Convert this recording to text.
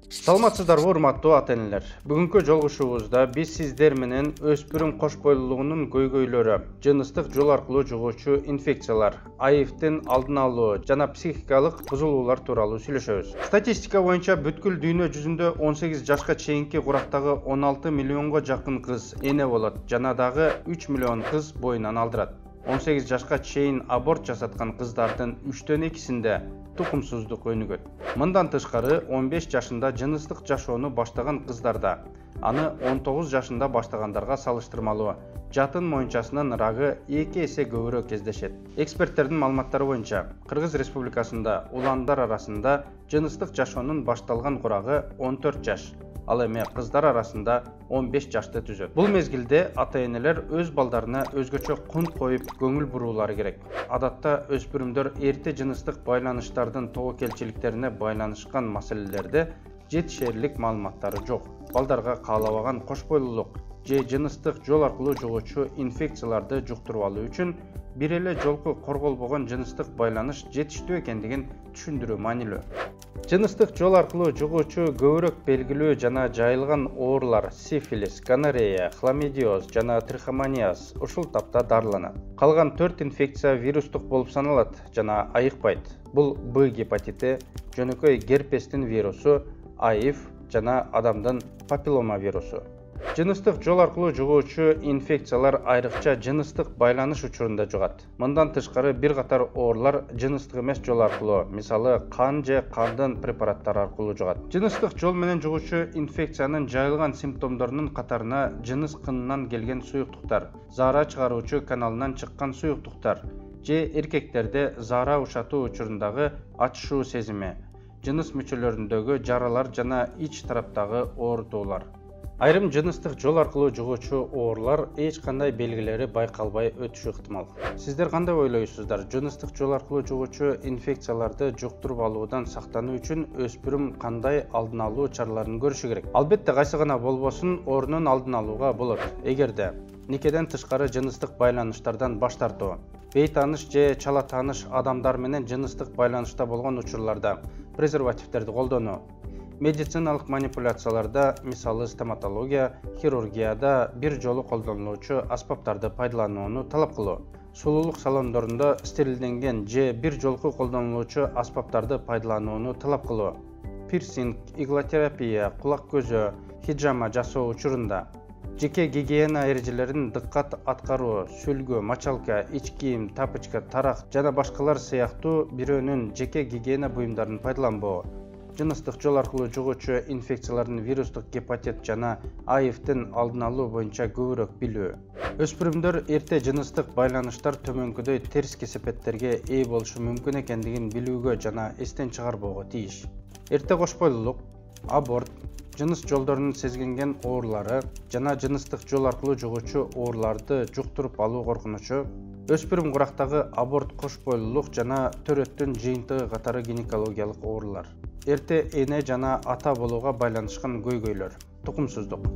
Саламатсыздарбы урматтуу ата-энелер. Бүгүнкү жолугушуубузда биз сиздер менен өспүрүм кош бойлуулугунун көйгөйлөрү, жыныстык жол аркылуу жугуучу инфекциялар, АИВдин алдын алуу жана психикалык бузулуулар тууралуу сүйлөшөбүз. Статистика боюнча бүткүл дүйнө жүзүндө 18 жашка чейинки курактагы 16 миллионго жакын кыз эне болот жана дагы 3 миллион кыз боюнан алдырат. 18 жашка чейин аборт жасаткан кыздардын 3төн 2синде тукумсуздук өнүгөт. Мындан тышкары 15 жашында жыныстык жашоону баштаган кыздарда, аны 19 жашында баштагандарга салыштырмалуу жатын моюнчасынын рагы 2 эсе көбүрөөк кездешет. Эксперттердин маалыматтары боюнча, Кыргыз Республикасында уландар арасында жыныстык жашоонун башталган курагы 14 жаш. Ал эми кыздар арасында 15 жашты түзөт. Бул мезгилде ата-энелер өз балдарына өзгөчө кунт коюп көңүл буруулары керек. Адатта өспүрүмдөр эрте жыныстык байланыштардын тобокелчиликтерине байланышкан маселелерде жетишерлик маалыматтары жок. Балдарга каалабаган кош бойлуулук же жыныстык жол аркылуу жугуучу инфекцияларды жуктуруп алуу үчүн бир эле жолку корголбогон жыныстык байланыш жетиштүү экендигин түшүндүрүү маанилүү. Жыныстык жол аркылуу жугуучу көбүрөөк белгилүү жана жайылган оорулар сифилис, гонорея, хламидиоз жана трихомониаз ушул тапта дарыланат. Калган 4 инфекция вирустук болуп саналат жана айыкпайт. Бул Б гепатити, жөнөкөй герпестин вирусу, АИВ жана адамдын папиллома вирусу. Жыныстык жол аркылуу жугуучу инфекциялар айрыкча жыныстык байланыш учурунда жугат. Мындан тышкары бир катар оорулар жыныстык эмес жол аркылуу, мисалы кан же кандын препараттары аркылуу жугат. Жыныстык жол менен жугуучу инфекциянын жайылган симптомдорунун катарына жыныс кынынан келген суюктуктар, заара чыгаруучу каналынан чыккан суюктуктар же эркектерде заара ушатуу учурундагы ачышуу сезими, жыныс мүчөлөрүндөгү жаралар жана ич тараптагы оорутуулар. Айрым жыныстык жол аркылуу жугуучу оорулар эч кандай белгилери байкалбай өтүшү ыктымал. Сиздер кандай ойлойсуздар? Жыныстык жол аркылуу жугуучу инфекцияларды жуктуруп алуудан сактануу үчүн өспүрүм кандай алдын алуу чараларын көрүшү керек? Албетте кайсы гана болбосун оорунун алдын алууга болот. Эгерде никеден тышкары жыныстык байланыштардан баш тартуу, бейтааныш же чала тааныш адамдар менен жыныстык байланышта болгон учурларда презервативтерди колдонуу, медициналык манипуляцияларда, мисалы стоматология, хирургияда бир жолу колдонулуучу аспаптарды пайдаланууну талап кылуу, сулуулук салондорунда стерилденген же бир жолку колдонулуучу аспаптарды пайдаланууну талап кылуу, пирсинг, иглотерапия, кулак көзөө, хиджама жасоо учурунда, жеке гигиена эрежелерин дыккат аткаруу, сүлгү, мочалка, ич кийим, тапочка, тарак жана башкалар сыяктуу бирөөнүн жеке гигиена буюмдарын пайдаланбоо, жыныстык жол аркылуу жугуучу инфекциялардын вирустук гепатит жана АИВдин алдын алуу боюнча көбүрөөк билүү. Өспүрүмдөр эрте жыныстык байланыштар төмөнкүдөй терс кесепеттерге ээ болушу мүмкүн экендигин билүүгө жана эстен чыгарбоого тийиш. Эрте кош бойлуулук, аборт, жыныс жолдорунун сезгенген оорулары жана жыныстык жол аркылуу жугуучу ооруларды жуктуруп алуу коркунучу, өспүрүм курактагы аборт, кош бойлуулук жана төрөттүн жыйынтыгы катары гинекологиялык оорулар. Эрте эне жана ата болууга байланышкан көйгөйлөр, тукумсуздук.